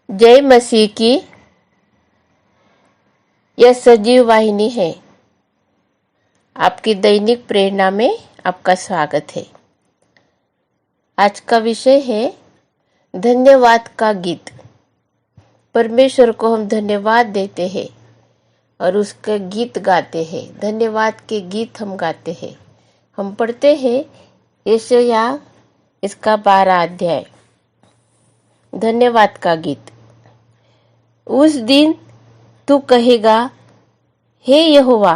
जय मसीह की। यह सजीव वाहिनी है। आपकी दैनिक प्रेरणा में आपका स्वागत है। आज का विषय है धन्यवाद का गीत। परमेश्वर को हम धन्यवाद देते हैं और उसका गीत गाते हैं। धन्यवाद के गीत हम गाते हैं। हम पढ़ते हैं यशायाह इसका 12 अध्याय। धन्यवाद का गीत। उस दिन तू कहेगा, हे यहोवा,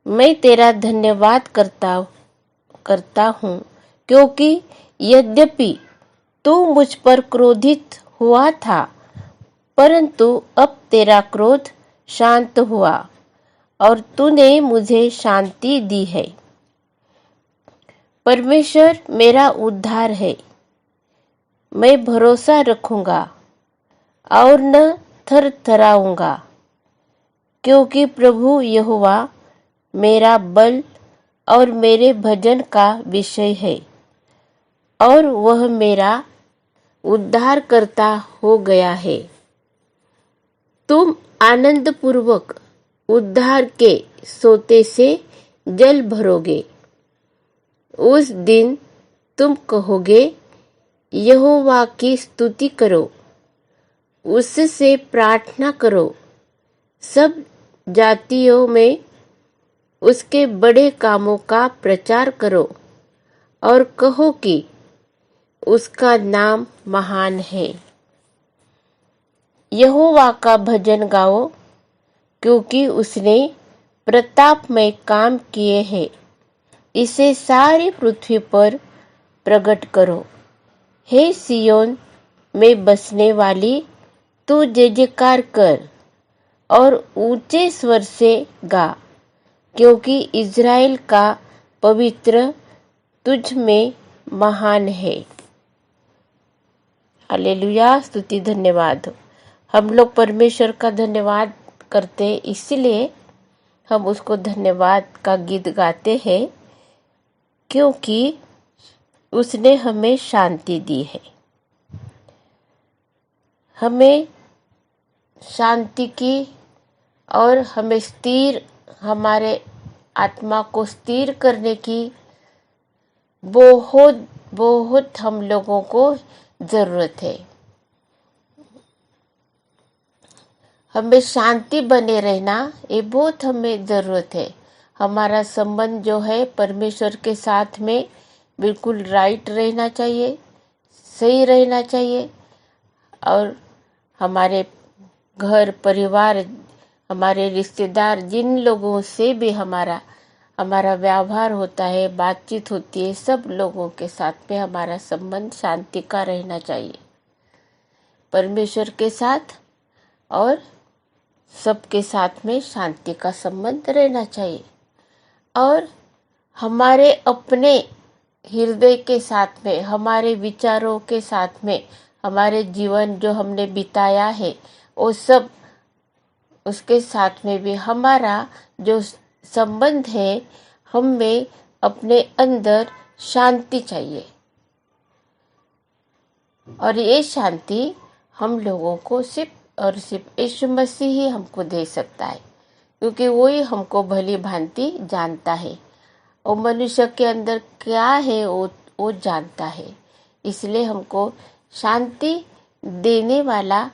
मैं तेरा धन्यवाद करता हूँ, क्योंकि यद्यपि तू मुझ पर क्रोधित हुआ था, परंतु अब तेरा क्रोध शांत हुआ और तूने मुझे शांति दी है। परमेश्वर मेरा उद्धार है। मैं भरोसा रखूंगा और न थरथराऊंगा, क्योंकि प्रभु यहोवा मेरा बल और मेरे भजन का विषय है और वह मेरा उद्धार करता हो गया है। तुम आनंद पूर्वक उद्धार के सोते से जल भरोगे। उस दिन तुम कहोगे, यहोवा की स्तुति करो, उससे प्रार्थना करो, सब जातियों में उसके बड़े कामों का प्रचार करो और कहो कि उसका नाम महान है। यहोवा का भजन गाओ, क्योंकि उसने प्रतापमय काम किए हैं। इसे सारी पृथ्वी पर प्रकट करो। हे सियोन में बसने वाली, तू जय जयकार कर और ऊंचे स्वर से गा, क्योंकि इज़राइल का पवित्र तुझ में महान है। हालेलुया, स्तुति धन्यवाद। हम लोग परमेश्वर का धन्यवाद करते, इसलिए हम उसको धन्यवाद का गीत गाते हैं, क्योंकि उसने हमें शांति दी है। हमें शांति की और हमें हमारे आत्मा को स्थिर करने की बहुत हम लोगों को जरूरत है। हमें शांति बने रहना, ये बहुत हमें जरूरत है। हमारा संबंध जो है परमेश्वर के साथ में बिल्कुल राइट रहना चाहिए, सही रहना चाहिए। और हमारे घर परिवार, हमारे रिश्तेदार, जिन लोगों से भी हमारा व्यवहार होता है, बातचीत होती है, सब लोगों के साथ में हमारा संबंध शांति का रहना चाहिए। परमेश्वर के साथ और सबके साथ में शांति का संबंध रहना चाहिए। और हमारे अपने हृदय के साथ में, हमारे विचारों के साथ में, हमारे जीवन जो हमने बिताया है, वो सब उसके साथ में भी हमारा जो संबंध है, हमें अपने अंदर शांति चाहिए। और ये शांति हम लोगों को सिर्फ यीशु मसीह ही हमको दे सकता है, क्योंकि वो ही हमको भली भांति जानता है। वो मनुष्य के अंदर क्या है वो जानता है। इसलिए हमको शांति देने वाला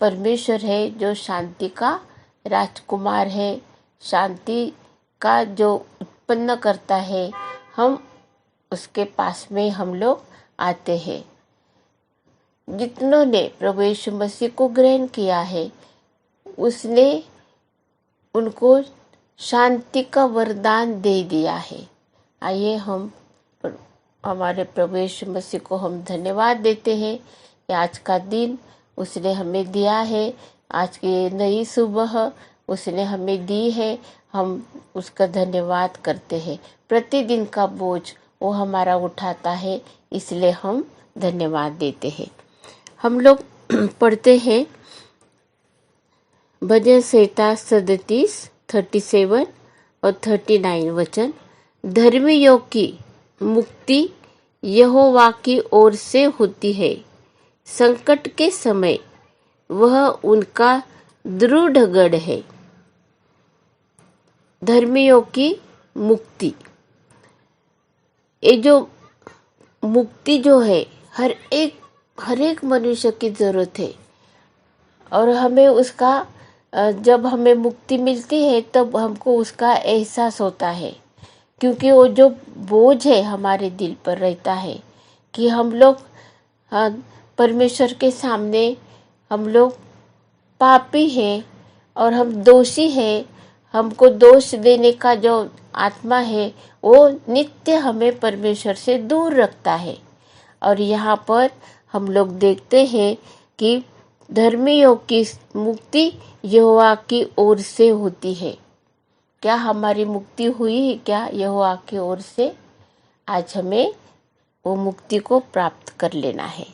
परमेश्वर है, जो शांति का राजकुमार है, शांति का जो उत्पन्न करता है। हम उसके पास में हम लोग आते हैं। जितनों ने प्रभु यीशु मसीह को ग्रहण किया है, उसने उनको शांति का वरदान दे दिया है। आइए हम हमारे प्रभु यीशु मसीह को हम धन्यवाद देते हैं कि आज का दिन उसने हमें दिया है, आज की नई सुबह उसने हमें दी है। हम उसका धन्यवाद करते हैं। प्रतिदिन का बोझ वो हमारा उठाता है, इसलिए हम धन्यवाद देते हैं। हम लोग पढ़ते हैं भजन संहिता 37 और 39 वचन। धर्मियों की मुक्ति यहोवा की ओर से होती है, संकट के समय वह उनका दृढ़ गढ़ है। धर्मियों की मुक्ति, ये जो मुक्ति जो है हर एक मनुष्य की जरूरत है। और हमें उसका जब हमें मुक्ति मिलती है तब हमको उसका एहसास होता है, क्योंकि वो जो बोझ है हमारे दिल पर रहता है कि हम लोग परमेश्वर के सामने हम लोग पापी हैं और हम दोषी हैं। हमको दोष देने का जो आत्मा है वो नित्य हमें परमेश्वर से दूर रखता है। और यहाँ पर हम लोग देखते हैं कि धर्मियों की मुक्ति यहोवा की ओर से होती है। क्या हमारी मुक्ति हुई है क्या यहोवा की ओर से? आज हमें वो मुक्ति को प्राप्त कर लेना है।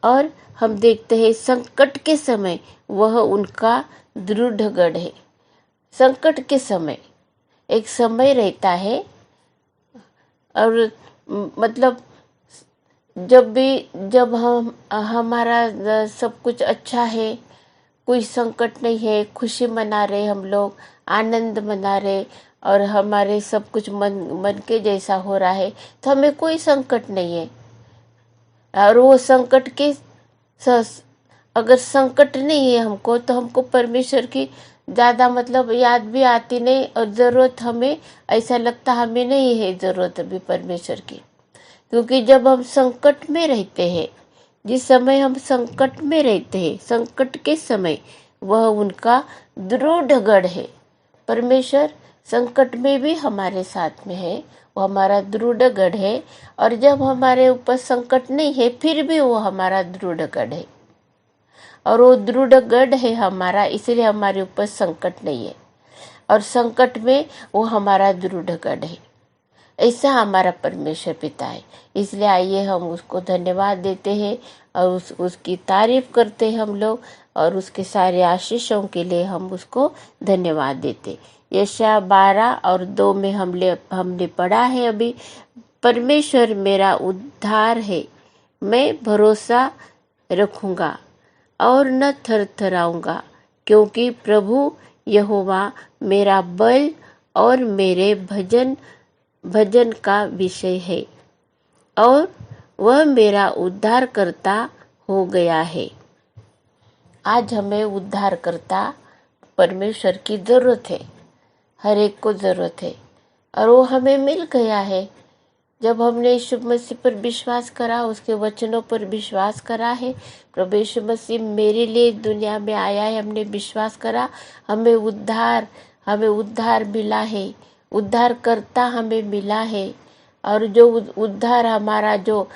और हम देखते हैं संकट के समय वह उनका दृढ़ गढ़ है। संकट के समय एक समय रहता है, और मतलब जब हम हमारा सब कुछ अच्छा है, कोई संकट नहीं है, खुशी मना रहे, हम लोग आनंद मना रहे और हमारे सब कुछ मन के जैसा हो रहा है, तो हमें कोई संकट नहीं है। और वो संकट के अगर संकट नहीं है हमको, तो हमको परमेश्वर की ज़्यादा मतलब याद भी आती नहीं, और ज़रूरत हमें ऐसा लगता हमें नहीं है ज़रूरत अभी परमेश्वर की। क्योंकि जब हम संकट में रहते हैं, जिस समय हम संकट में रहते हैं, संकट के समय वह उनका दृढ़ गढ़ है। परमेश्वर संकट में भी हमारे साथ में है, वो हमारा दृढ़ गढ़ है। और जब हमारे ऊपर संकट नहीं है फिर भी वो हमारा दृढ़ गढ़ है, और वो दृढ़ गढ़ है हमारा, इसलिए हमारे ऊपर संकट नहीं है। और संकट में वो हमारा दृढ़ गढ़ है। ऐसा हमारा परमेश्वर पिता है। इसलिए आइए हम उसको धन्यवाद देते हैं और उसकी तारीफ करते हैं हम लोग, और उसके सारे आशीषों के लिए हम उसको धन्यवाद देते। यशायाह 12:2 में हमने पढ़ा है अभी, परमेश्वर मेरा उद्धार है, मैं भरोसा रखूंगा और न थरथराऊंगा, क्योंकि प्रभु यहोवा मेरा बल और मेरे भजन का विषय है, और वह मेरा उद्धारकर्ता हो गया है। आज हमें उद्धारकर्ता परमेश्वर की जरूरत है, हर एक को जरूरत है, और वो हमें मिल गया है। जब हमने यीशु मसीह पर विश्वास करा, उसके वचनों पर विश्वास करा है, प्रभु यीशु मसीह मेरे लिए दुनिया में आया है, हमने विश्वास करा, हमें उद्धार मिला है, उद्धारकर्ता हमें मिला है। और जो उद्धार हमारा जो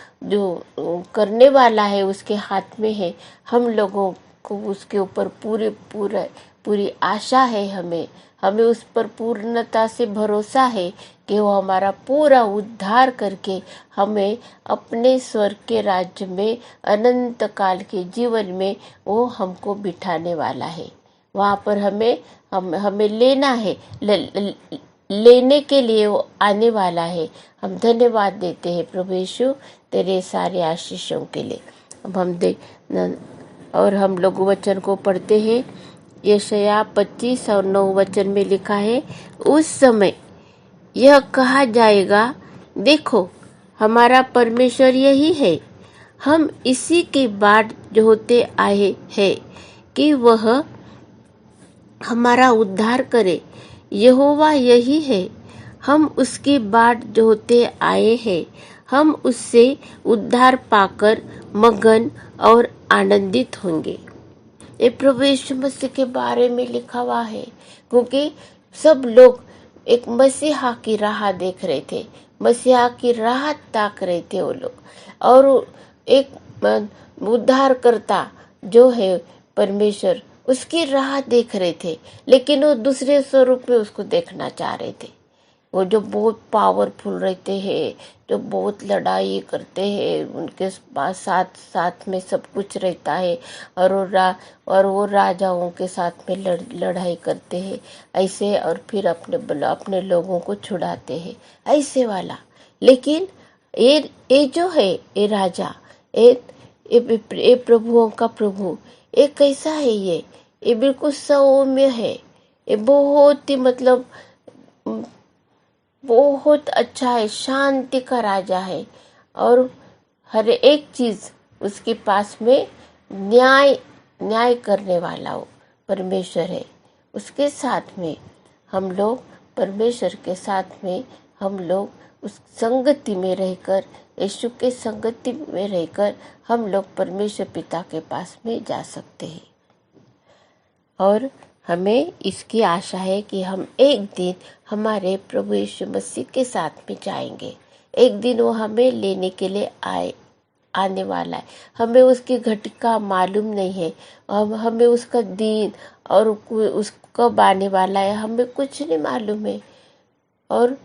करने वाला है उसके हाथ में है। हम लोगों को उसके ऊपर पूरी आशा है, हमें उस पर पूर्णता से भरोसा है कि वो हमारा पूरा उद्धार करके हमें अपने स्वर्ग के राज्य में अनंत काल के जीवन में वो हमको बिठाने वाला है। वहाँ पर हमें लेना है, लेने के लिए वो आने वाला है। हम धन्यवाद देते हैं प्रभु यीशु तेरे सारे आशीषों के लिए। अब हम लोग वचन को पढ़ते हैं। यशायाह 25:9 वचन में लिखा है, उस समय यह कहा जाएगा, देखो हमारा परमेश्वर यही है, हम इसी की बाट जोहते आए हैं कि वह हमारा उद्धार करे। यहोवा यही है, हम उसकी बाट जोहते आए हैं, हम उससे उद्धार पाकर मगन और आनंदित होंगे। ये प्रभु यीशु मसीह के बारे में लिखा हुआ है, क्योंकि सब लोग एक मसीहा की राह देख रहे थे, मसीहा की राह ताक रहे थे वो लोग, और एक उद्धारकर्ता जो है परमेश्वर उसकी राह देख रहे थे, लेकिन वो दूसरे स्वरूप में उसको देखना चाह रहे थे। वो जो बहुत पावरफुल रहते हैं, जो बहुत लड़ाई करते हैं, उनके पास साथ में सब कुछ रहता है, और वो राजाओं के साथ में लड़ाई करते हैं ऐसे, और फिर अपने लोगों को छुड़ाते हैं ऐसे वाला। लेकिन ये जो है ये राजा, ये प्रभुओं का प्रभु, ये कैसा है? ये बिल्कुल सौम्य है। ये बहुत ही मतलब बहुत अच्छा है, शांति का राजा है। और हर एक चीज उसके पास में न्याय न्याय करने वाला वो परमेश्वर है। उसके साथ में हम लोग, परमेश्वर के साथ में हम लोग उस संगति में रहकर, यीशु के संगति में रहकर हम लोग परमेश्वर पिता के पास में जा सकते हैं। और हमें इसकी आशा है कि हम एक दिन हमारे प्रभु यीशु मसीह के साथ में जाएंगे। एक दिन वो हमें लेने के लिए आने वाला है। हमें उसकी घटिका मालूम नहीं है, हमें उसका दिन और उस कब आने वाला है हमें कुछ नहीं मालूम है। और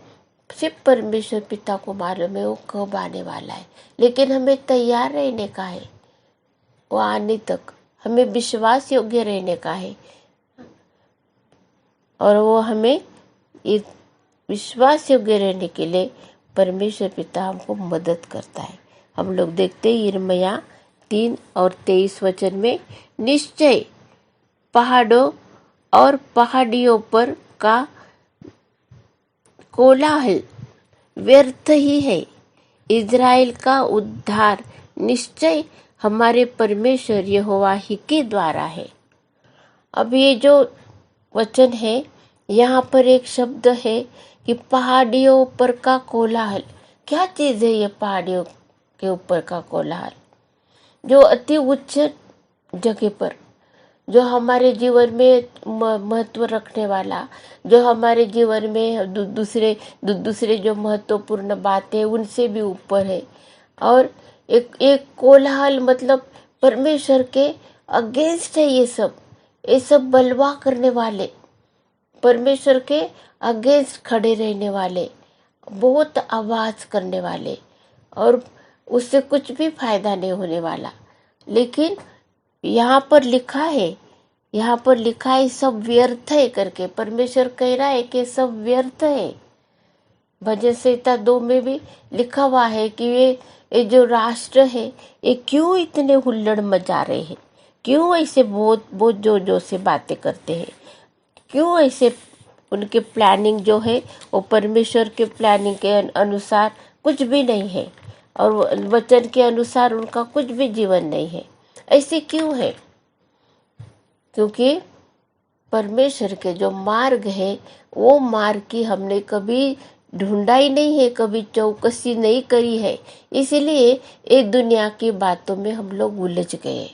सिर्फ परमेश्वर पिता को मालूम है वो कब आने वाला है। लेकिन हमें तैयार रहने का है, वो आने तक हमें विश्वास योग्य रहने का है। और वो हमें इस विश्वास योग्य रहने के लिए परमेश्वर पिता हमको मदद करता है। हम लोग देखते हैं यिर्मयाह 3:23 वचन में, निश्चय पहाड़ों और पहाड़ियों पर का कोलाहल व्यर्थ ही है, इज़राइल का उद्धार निश्चय हमारे परमेश्वर यहोवा ही के द्वारा है। अब ये जो वचन है, यहाँ पर एक शब्द है कि पहाड़ियों पर का कोलाहल। क्या चीज है ये पहाड़ियों के ऊपर का कोलाहल? जो अति उच्च जगह पर, जो हमारे जीवन में महत्व रखने वाला, जो हमारे जीवन में दूसरे जो महत्वपूर्ण बातें उनसे भी ऊपर है। और एक कोलाहल मतलब परमेश्वर के अगेंस्ट है। ये सब बलवा करने वाले, परमेश्वर के अगेंस्ट खड़े रहने वाले, बहुत आवाज करने वाले, और उससे कुछ भी फायदा नहीं होने वाला। लेकिन यहाँ पर लिखा है सब व्यर्थ है करके। परमेश्वर कह रहा है कि सब व्यर्थ है। भजन संहिता 2 में भी लिखा हुआ है कि ये जो राष्ट्र है ये क्यों इतने हुल्लड़ मचा रहे हैं, क्यों ऐसे बहुत बहुत जोर से बातें करते हैं, क्यों ऐसे उनके प्लानिंग जो है वो परमेश्वर के प्लानिंग के अनुसार कुछ भी नहीं है, और वचन के अनुसार उनका कुछ भी जीवन नहीं है। ऐसे क्यों है? क्योंकि परमेश्वर के जो मार्ग है वो मार्ग की हमने कभी ढूंढा ही नहीं है, कभी चौकसी नहीं करी है। इसलिए ये दुनिया की बातों में हम लोग उलझ गए।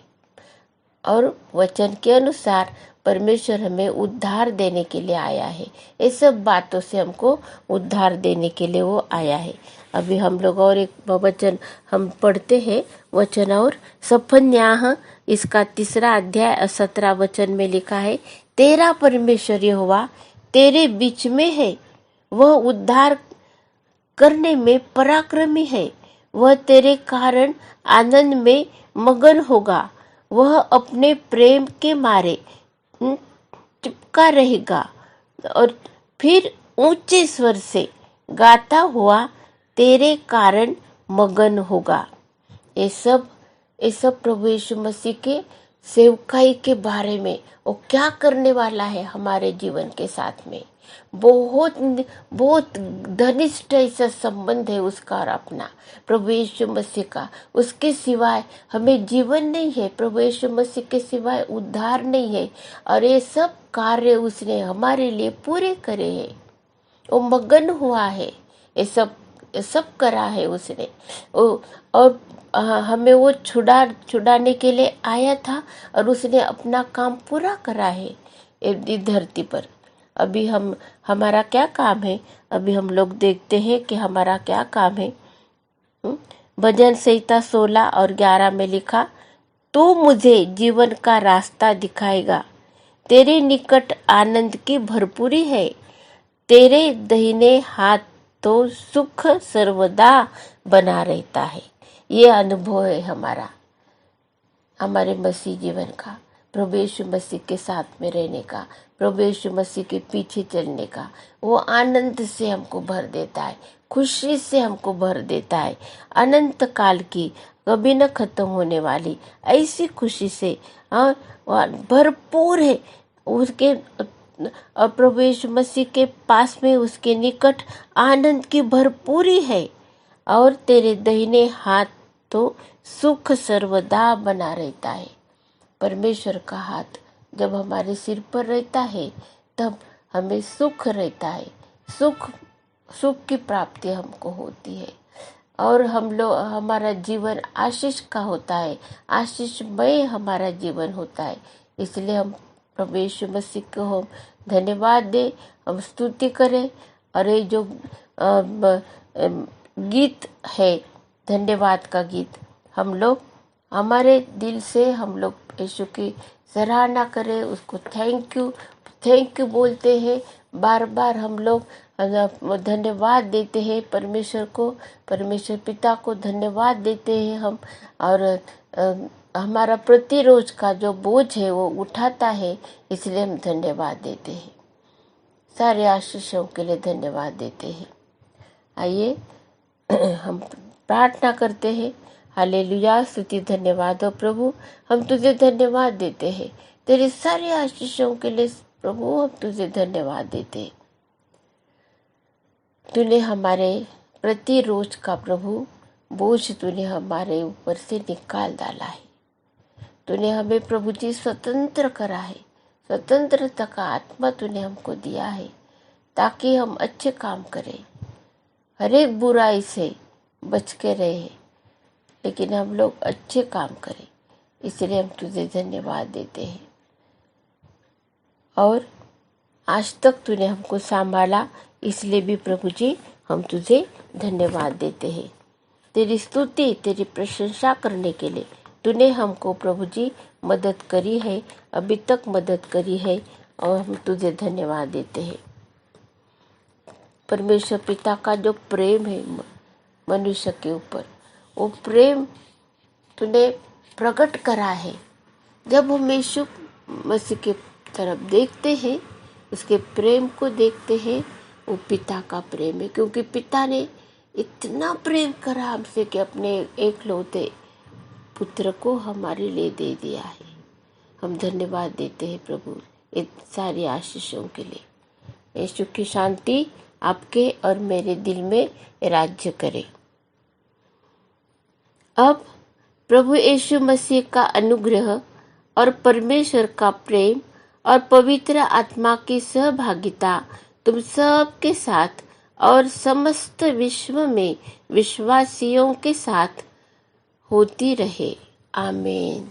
और वचन के अनुसार परमेश्वर हमें उद्धार देने के लिए आया है। ये सब बातों से हमको उद्धार देने के लिए वो आया है। अभी हम लोग और एक वचन हम पढ़ते हैं, वचन और सफन्याह इसका 3 अध्याय 17 वचन में लिखा है, तेरा परमेश्वर यहोवा तेरे बीच में है, वह उद्धार करने में पराक्रमी है, वह तेरे कारण आनंद में मगन होगा, वह अपने प्रेम के मारे चिपका रहेगा और फिर ऊंचे स्वर से गाता हुआ तेरे कारण मगन होगा। ये सब प्रभु यीशु मसीह के सेवकाई के बारे में, वो क्या करने वाला है हमारे जीवन के साथ में। बहुत बहुत घनिष्ठ ऐसा संबंध है उसका और अपना, प्रभु यीशु मसीह का। उसके सिवाय हमें जीवन नहीं है, प्रभु यीशु मसीह के सिवाय उद्धार नहीं है। और ये सब कार्य उसने हमारे लिए पूरे करे हैं। वो मगन हुआ है, ये सब करा है उसने। और हमें वो छुड़ाने के लिए आया था और उसने अपना काम पूरा करा है इस धरती पर। अभी हमारा क्या काम है? अभी हम लोग देखते हैं कि हमारा क्या काम है। भजन संहिता 16 और 11 में लिखा, तू मुझे जीवन का रास्ता दिखाएगा, तेरे निकट आनंद की भरपूरी है, तेरे दाहिने हाथ तो सुख सर्वदा बना रहता है। ये अनुभव है हमारे मसीह जीवन का। प्रभु यीशु मसीह के साथ में रहने का, प्रभु यीशु मसीह के पीछे चलने का, वो आनंद से हमको भर देता है, खुशी से हमको भर देता है। अनंत काल की, कभी न खत्म होने वाली ऐसी खुशी से भरपूर है। उसके और प्रभु यीशु मसीह के पास में, उसके निकट आनंद की भरपूरी है। और तेरे दाहिने हाथ तो सुख सर्वदा बना रहता है। परमेश्वर का हाथ जब हमारे सिर पर रहता है तब हमें सुख रहता है, सुख की प्राप्ति हमको होती है। और हमारा जीवन आशीष का होता है, आशीषमय हमारा जीवन होता है। इसलिए हम प्रभु यीशु मसीह को हम धन्यवाद दें, हम स्तुति करें। और ये जो गीत है, धन्यवाद का गीत, हम लोग हमारे दिल से हम लोग यीशु की सराहना करें, उसको थैंक यू बोलते हैं। बार बार हम लोग धन्यवाद देते हैं परमेश्वर को, परमेश्वर पिता को धन्यवाद देते हैं हम। और हमारा प्रतिरोज का जो बोझ है वो उठाता है, इसलिए हम धन्यवाद देते हैं। सारे आशीषों के लिए धन्यवाद देते हैं। आइए हम प्रार्थना करते हैं। हालेलुया, स्तुति धन्यवाद हो प्रभु, हम तुझे धन्यवाद देते हैं तेरे सारे आशीषों के लिए प्रभु। हम तुझे धन्यवाद देते हैं। तूने हमारे प्रतिरोज का प्रभु बोझ तूने हमारे ऊपर से निकाल डाला है। तूने हमें प्रभु जी स्वतंत्र करा है, स्वतंत्रता का आत्मा तूने हमको दिया है ताकि हम अच्छे काम करें, हर एक बुराई से बच के रहे, लेकिन हम लोग अच्छे काम करें। इसलिए हम तुझे धन्यवाद देते हैं। और आज तक तूने हमको संभाला, इसलिए भी प्रभु जी हम तुझे धन्यवाद देते हैं। तेरी स्तुति, तेरी प्रशंसा करने के लिए तूने हमको प्रभु जी मदद करी है, अभी तक मदद करी है, और हम तुझे धन्यवाद देते हैं। परमेश्वर पिता का जो प्रेम है मनुष्य के ऊपर, वो प्रेम तूने प्रकट करा है। जब हम यीशु मसीह की तरफ देखते हैं, उसके प्रेम को देखते हैं, वो पिता का प्रेम है। क्योंकि पिता ने इतना प्रेम करा हमसे कि अपने एकलौते पुत्र को हमारे लिए दे दिया है। हम धन्यवाद देते हैं प्रभु इन सारी आशीषों के लिए। यीशु की शांति आपके और मेरे दिल में राज्य करे। अब प्रभु यीशु मसीह का अनुग्रह और परमेश्वर का प्रेम और पवित्र आत्मा की सहभागिता तुम सब के साथ और समस्त विश्व में विश्वासियों के साथ होती रहे। आमीन।